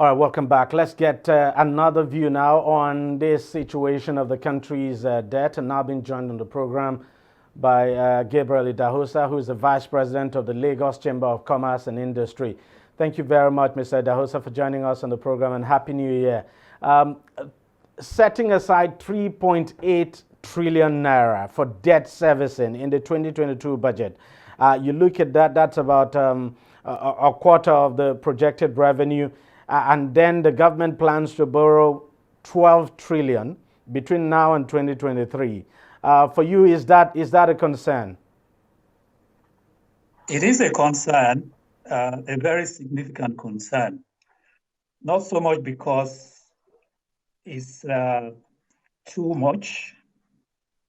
All right, welcome back. Let's get another view now on this situation of the country's debt, and now being joined on the program by DEJI36O, who is the Vice President of the Lagos Chamber of Commerce and Industry. Thank you very much, Mr. DEJI36O, for joining us on the program, and Happy New Year. Setting aside 3.8 trillion naira for debt servicing in the 2022 budget, you look at that, that's about a quarter of the projected revenue. And then the government plans to borrow 12 trillion between now and 2023. For you, is that a concern? It is a concern, a very significant concern. Not so much because it's too much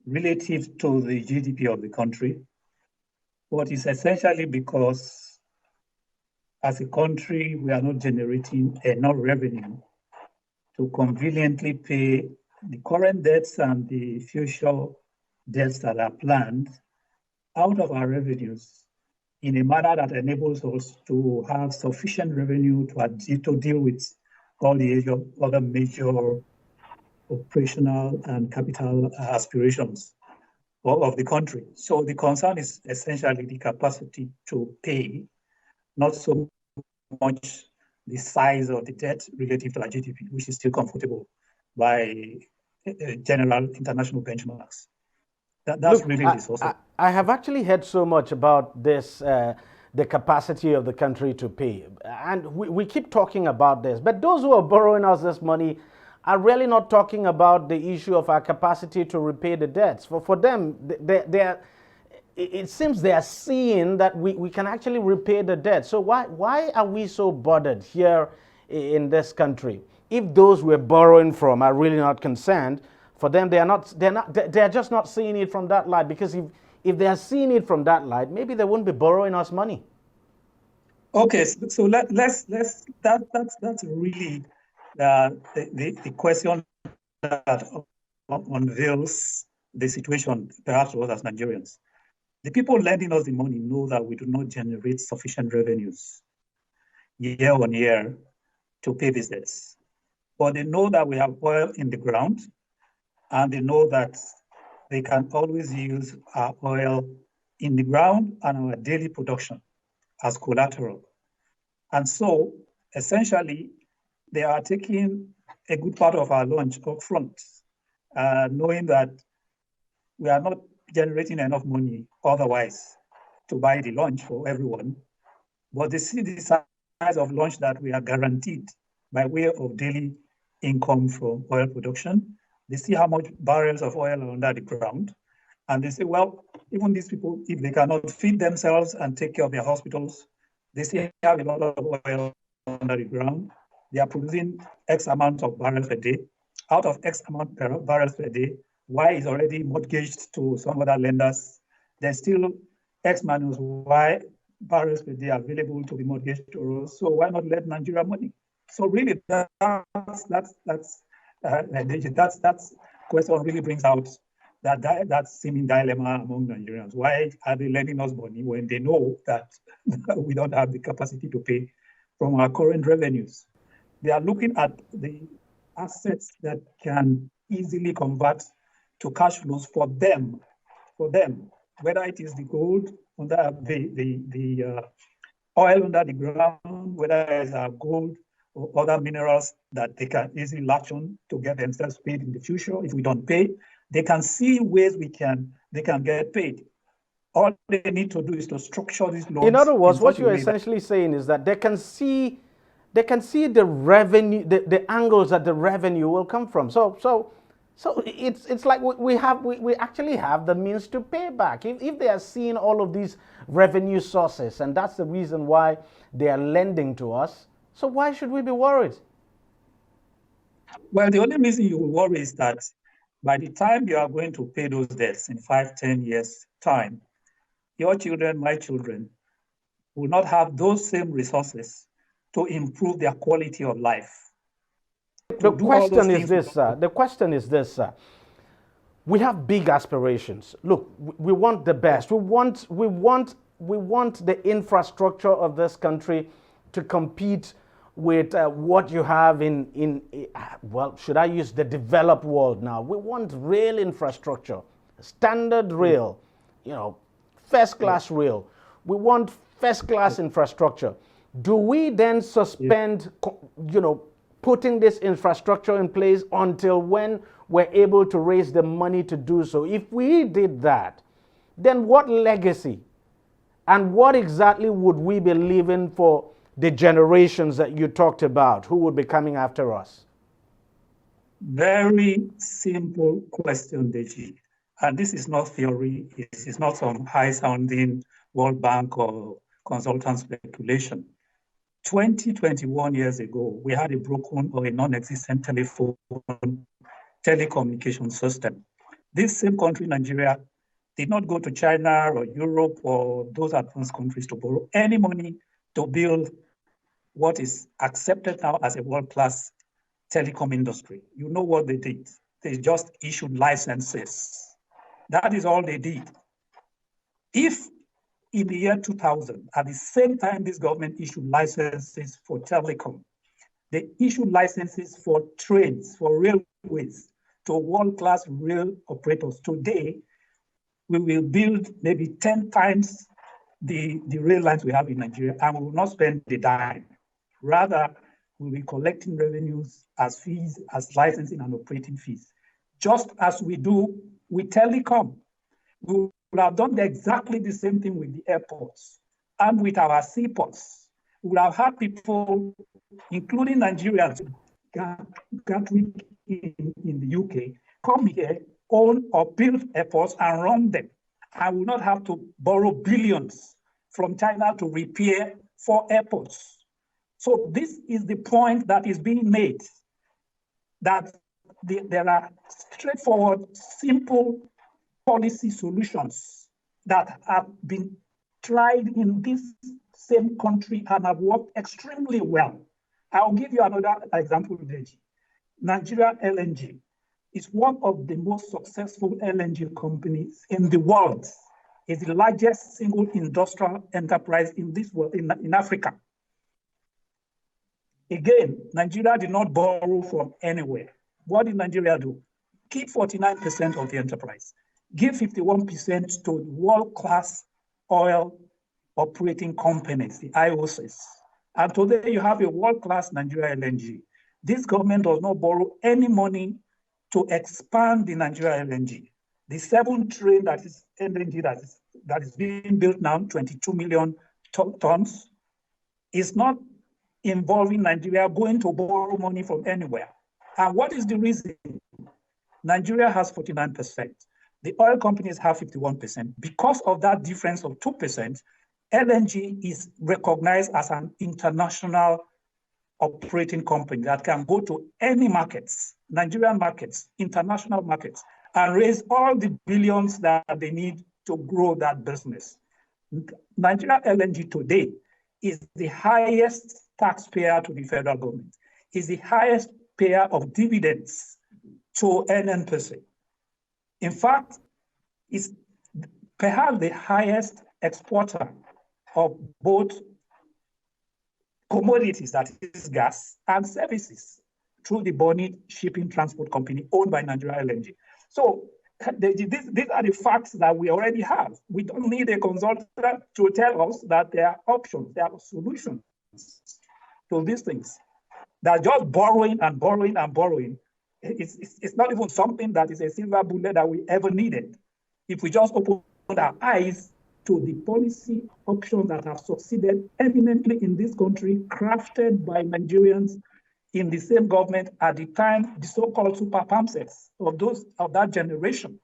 relative to the GDP of the country, but it's essentially because as a country, we are not generating enough revenue to conveniently pay the current debts and the future debts that are planned out of our revenues in a manner that enables us to have sufficient revenue to deal with all the other major operational and capital aspirations of the country. So the concern is essentially the capacity to pay, not so much the size of the debt relative to our GDP, which is still comfortable by general international benchmarks. That's really the source. I have actually heard so much about this, the capacity of the country to pay. And we keep talking about this. But those who are borrowing us this money are really not talking about the issue of our capacity to repay the debts. For them, it seems they are seeing that we can actually repay the debt. So why are we so bothered here in this country? If those we're borrowing from are really not concerned, for them they're just not seeing it from that light. Because if they are seeing it from that light, maybe they wouldn't be borrowing us money. Okay, so that's really the question that unveils the situation perhaps for us as Nigerians. The people lending us the money know that we do not generate sufficient revenues year on year to pay these debts. But they know that we have oil in the ground, and they know that they can always use our oil in the ground and our daily production as collateral. And so, essentially, they are taking a good part of our lunch up front, knowing that we are not generating enough money otherwise to buy the lunch for everyone. But they see the size of lunch that we are guaranteed by way of daily income from oil production. They see how much barrels of oil are under the ground. And they say, well, even these people, if they cannot feed themselves and take care of their hospitals, they still have a lot of oil under the ground. They are producing X amount of barrels per day. Out of X amount of barrels per day, Y is already mortgaged to some other lenders. There's still X minus Y barrels per day available to be mortgaged to us. So why not let Nigeria money? So really, that question really brings out that seeming dilemma among Nigerians. Why are they lending us money when they know that we don't have the capacity to pay from our current revenues? They are looking at the assets that can easily convert to cash flows for them, whether it is the gold under the oil under the ground, whether it's gold or other minerals that they can easily latch on to get themselves paid in the future. If we don't pay, they can see ways they can get paid. All they need to do is to structure these loans. In other words, what you're essentially saying is that they can see the revenue, the angles that the revenue will come from. So it's like we actually have the means to pay back. If they are seeing all of these revenue sources, and that's the reason why they are lending to us, so why should we be worried? Well, the only reason you will worry is that by the time you are going to pay those debts in 5-10 years' time, your children, my children, will not have those same resources to improve their quality of life. The question is this, sir. We have big aspirations. Look, we want the best. We want the infrastructure of this country to compete with what you have well, should I use the developed world now? We want rail infrastructure, standard rail, first class rail. We want first class infrastructure. Do we then suspend, putting this infrastructure in place until when we're able to raise the money to do so? If we did that, then what legacy and what exactly would we be leaving for the generations that you talked about who would be coming after us? Very simple question, Deji. And this is not theory. It is not some high-sounding World Bank or consultant speculation. 21 years ago, we had a broken or a non-existent telecommunication system. This same country, Nigeria, did not go to China or Europe or those advanced countries to borrow any money to build what is accepted now as a world-class telecom industry. You know what they did? They just issued licenses. That is all they did. If in the year 2000, at the same time this government issued licenses for telecom, they issued licenses for trains, for railways, to world-class rail operators. Today, we will build maybe 10 times the rail lines we have in Nigeria, and we will not spend the dime. Rather, we'll be collecting revenues as fees, as licensing and operating fees, just as we do with telecom. We will have done exactly the same thing with the airports and with our seaports. We will have had people, including Nigerians, Gatwick in the UK, come here, own or build airports and run them. And will not have to borrow billions from China to repair 4 airports. So this is the point that is being made, that there are straightforward, simple policy solutions that have been tried in this same country and have worked extremely well. I'll give you another example, Deji. Nigeria LNG is one of the most successful LNG companies in the world. It's the largest single industrial enterprise in this world, in Africa. Again, Nigeria did not borrow from anywhere. What did Nigeria do? Keep 49% of the enterprise. Give 51% to world-class oil operating companies, the IOCs. And today you have a world-class Nigeria LNG. This government does not borrow any money to expand the Nigeria LNG. The 7 train that is LNG that is being built now, 22 million tons, is not involving Nigeria going to borrow money from anywhere. And what is the reason? Nigeria has 49%. The oil companies have 51%. Because of that difference of 2%, LNG is recognized as an international operating company that can go to any markets, Nigerian markets, international markets, and raise all the billions that they need to grow that business. Nigeria LNG today is the highest taxpayer to the federal government, is the highest payer of dividends to NNPC. In fact, it's perhaps the highest exporter of both commodities, that is gas, and services through the Bonny Shipping Transport Company owned by Nigeria LNG. So these are the facts that we already have. We don't need a consultant to tell us that there are options, there are solutions to these things. That just borrowing and borrowing and borrowing, it's not even something that is a silver bullet that we ever needed. If we just open our eyes to the policy options that have succeeded eminently in this country, crafted by Nigerians in the same government at the time, the so-called super pamsets of that generation,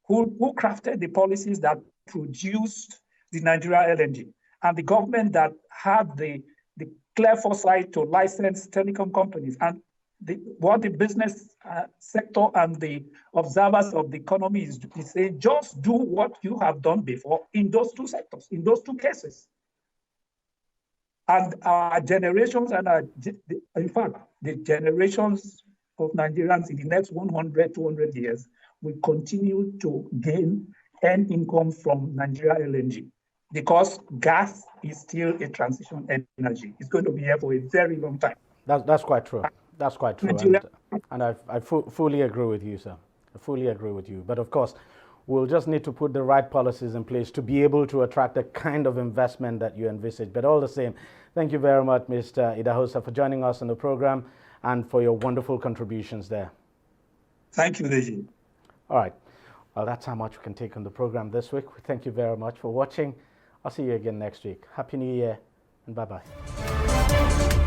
who crafted the policies that produced the Nigeria LNG, and the government that had the clear foresight to license telecom companies. And what the business sector and the observers of the economy is saying, just do what you have done before in those 2 sectors, in those 2 cases. And our generations, in fact, the generations of Nigerians in the next 100, 200 years will continue to gain income from Nigeria LNG. because gas is still a transition energy. It's going to be here for a very long time. That's quite true. That's quite true. Nigeria- And I fully agree with you, sir. I fully agree with you. But of course, we'll just need to put the right policies in place to be able to attract the kind of investment that you envisage. But all the same, thank you very much, Mr. Idahosa, for joining us on the program and for your wonderful contributions there. Thank you, DEJI. All right. Well, that's how much we can take on the program this week. Thank you very much for watching. I'll see you again next week. Happy New Year and bye-bye.